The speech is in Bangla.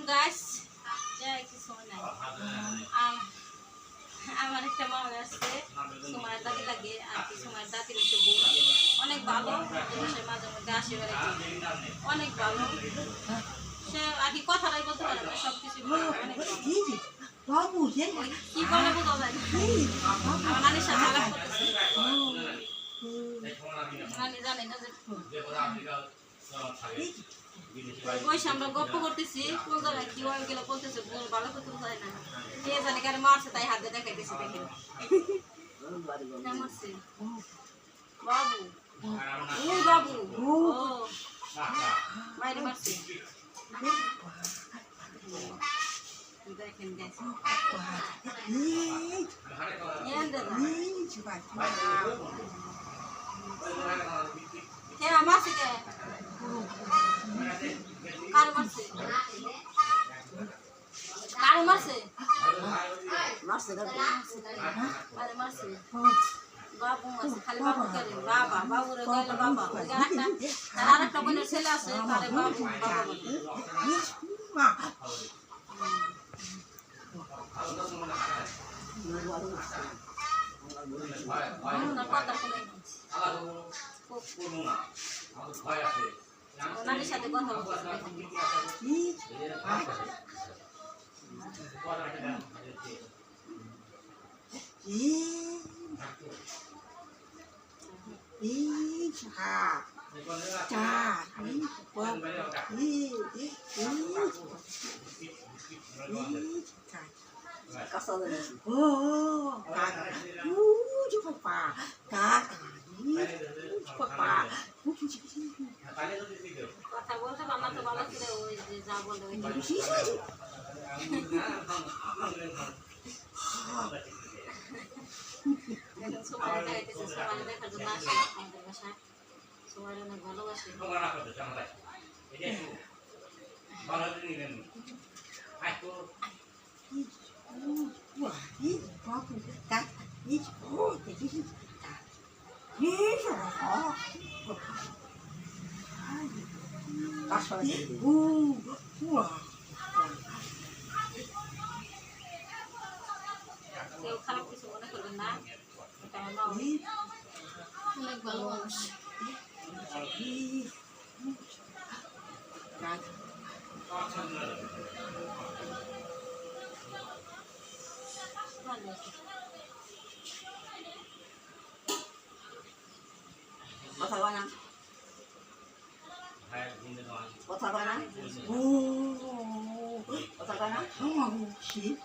গাছ কিছু নাই আমার একটা মামা আসছে সময়ের দাদি লাগে আর কি সময়ের দাদির একটু বউ অনেক ভালো সে মাঝে মধ্যে আসে বেড়াইতে অনেক ভালো সে আর কি কথাটাই বলতে পারে না সব কিছু কি বলে বোঝা যায় না আমার নানির সাথে আলাপ করতেছে নানি জানে না যে বসে আমরা গল্প করতেছি কোন জায়গায় কি হয়ে গেল বলতেছে ভালো করতে যায় না কে জানে কারে মারছে তাই হাতে দেখাইতেছি দেখেন মারছে বাবু ও বাবু ও মাইরে মারছে দেখেন গাইস কে মারছে কে কার মারছে কার মারছে মারছে আরে মারছে বাবু মারছে খালি বাবু করে বাবা বাবুরে গেল বাবা আরেকটা বোনের ছেলে আছে তারে বাবু বাবা মা নানির সাথে কথা বলতে কথা বলতে বাবা তো ভালো ছিল ওই যে যা বলে সবাই দেখাইতেছে সবাই দেখার জন্য আসে আমাদের বাসায় সবাই অনেক ভালোবাসে কেউ খারাপ কিছু মনে করবেন না এটা আমার মা অনেক ভালো মানুষ কথা বলা কথা বলা কথা বলা শীত